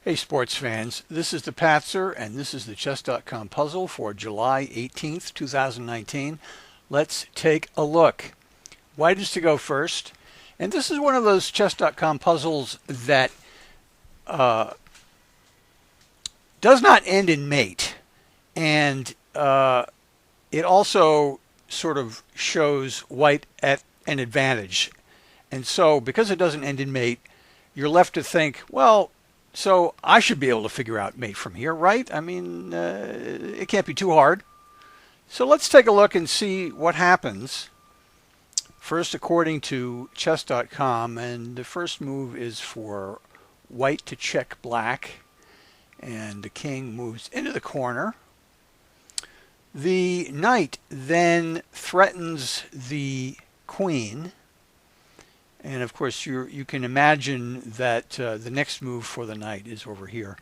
Hey sports fans, this is the Patzer and this is the chess.com puzzle for July 18th, 2019. Let's take a look. White is to go first, and this is one of those chess.com puzzles that does not end in mate, and it also sort of shows white at an advantage. And so because it doesn't end in mate, you're left to think, well, so I should be able to figure out mate from here, right? I mean, it can't be too hard. So let's take a look and see what happens. First, according to chess.com, and the first move is for white to check black, and the king moves into the corner. The knight then threatens the queen. And of course, you can imagine that the next move for the knight is over here.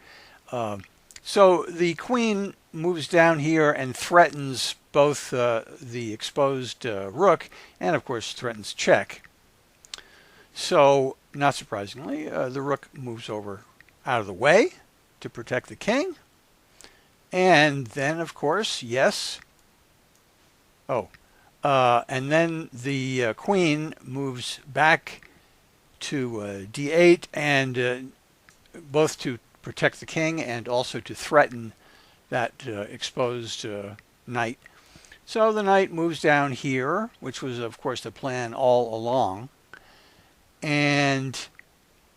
So the queen moves down here and threatens both the exposed rook and, of course, threatens check. So, not surprisingly, the rook moves over out of the way to protect the king. And then, of course, yes. And then the queen moves back to d8, and both to protect the king and also to threaten that exposed knight. So the knight moves down here, which was, of course, the plan all along. And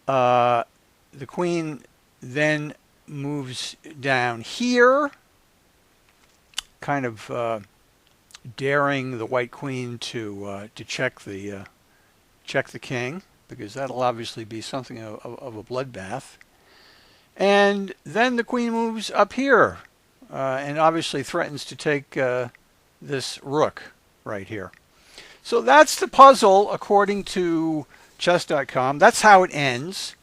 the queen then moves down here, kind of daring the white queen to check the king, because that'll obviously be something of a bloodbath. And then the queen moves up here and obviously threatens to take this rook right here. So that's the puzzle according to chess.com. That's how it ends,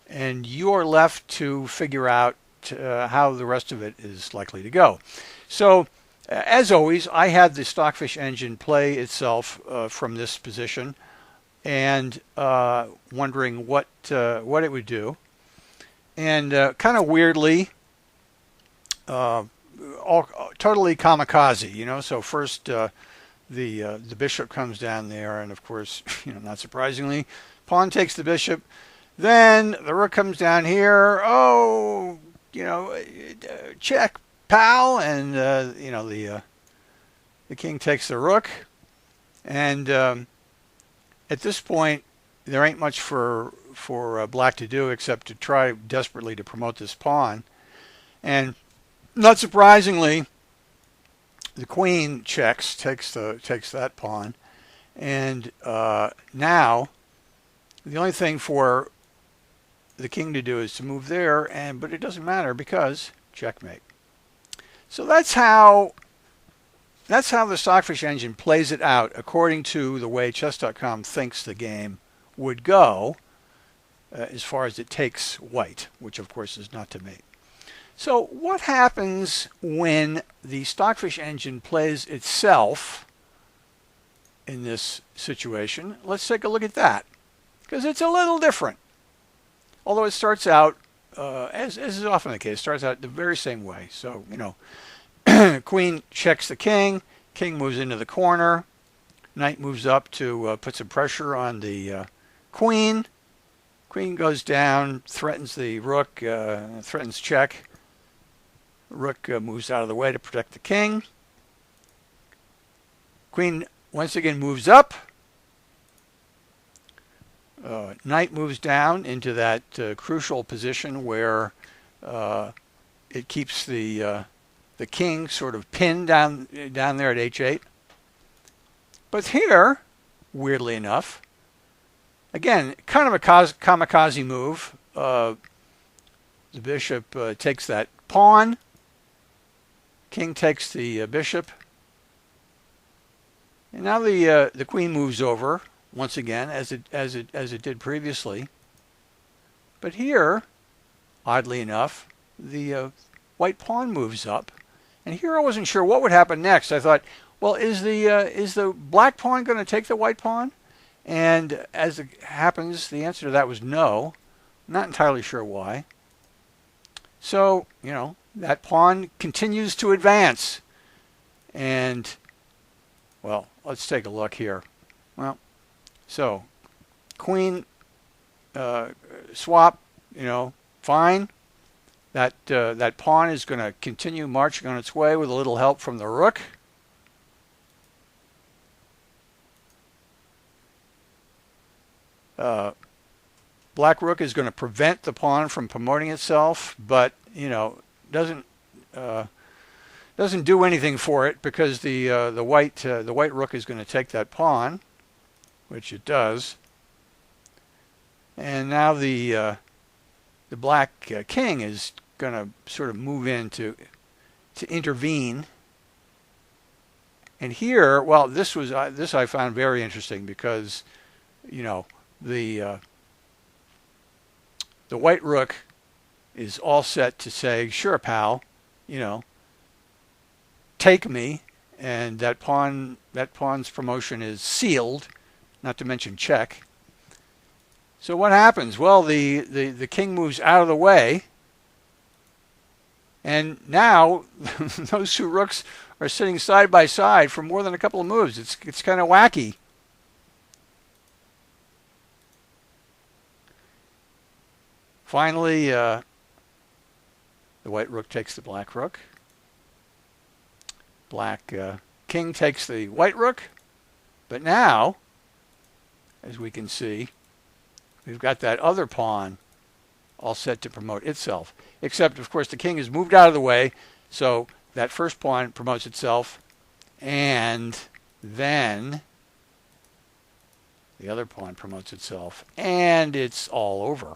and you are left to figure out how the rest of it is likely to go. So as always, I had the Stockfish engine play itself from this position, and wondering what it would do. And kind of weirdly, totally kamikaze, you know. So first the bishop comes down there, and of course, not surprisingly, pawn takes the bishop. Then the rook comes down here. Oh, check, pal, and the king takes the rook, and at this point there ain't much for black to do except to try desperately to promote this pawn. And not surprisingly, the queen checks, takes that pawn, and now the only thing for the king to do is to move there, but it doesn't matter because checkmate. So that's how the Stockfish engine plays it out according to the way chess.com thinks the game would go, as far as it takes white, which of course is not to mate. So what happens when the Stockfish engine plays itself in this situation? Let's take a look at that, because it's a little different. Although it starts out, as is often the case, starts out the very same way. So, queen checks the king moves into the corner, knight moves up to put some pressure on the queen. Queen goes down, threatens the rook, threatens check. Rook moves out of the way to protect the king. Queen once again moves up. Knight moves down into that crucial position where it keeps the king sort of pinned down there at h8. But here, weirdly enough, again, kind of a kamikaze move. The bishop takes that pawn. King takes the bishop. And now the queen moves over once again, as it did previously. But here, oddly enough, the white pawn moves up. And here I wasn't sure what would happen next. I thought, well, is the black pawn going to take the white pawn? And as it happens, the answer to that was no. Not entirely sure why. So, that pawn continues to advance. And, well, let's take a look here. Well, so queen swap, fine. That pawn is going to continue marching on its way with a little help from the rook. Black rook is going to prevent the pawn from promoting itself, but doesn't do anything for it because the white rook is going to take that pawn, which it does. And now the black king is going to sort of move in to intervene. And here, well, this I found very interesting because the white rook is all set to say, sure, pal, take me, and that pawn's promotion is sealed, not to mention check. So what happens? Well, the king moves out of the way, and now those two rooks are sitting side by side for more than a couple of moves. It's kind of wacky. Finally, the white rook takes the black rook. Black king takes the white rook. But now, as we can see, we've got that other pawn all set to promote itself. Except, of course, the king has moved out of the way, so that first pawn promotes itself, and then the other pawn promotes itself, and it's all over.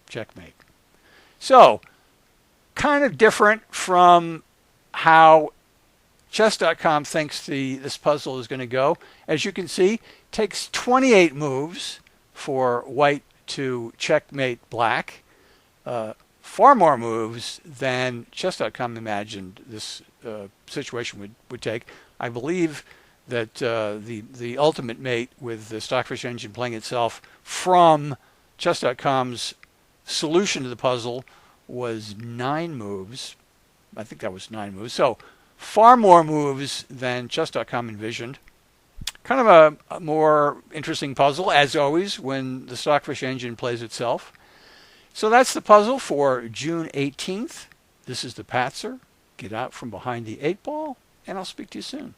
Checkmate. So, kind of different from how chess.com thinks this puzzle is going to go. As you can see, it takes 28 moves for white to checkmate black. Far more moves than chess.com imagined this situation would take. I believe that the ultimate mate with the Stockfish engine playing itself from chess.com's solution to the puzzle was 9 moves. I think that was 9 moves. So far more moves than chess.com envisioned. Kind of a more interesting puzzle, as always, when the Stockfish engine plays itself. So that's the puzzle for June 18th. This is the Patzer. Get out from behind the 8 ball, and I'll speak to you soon.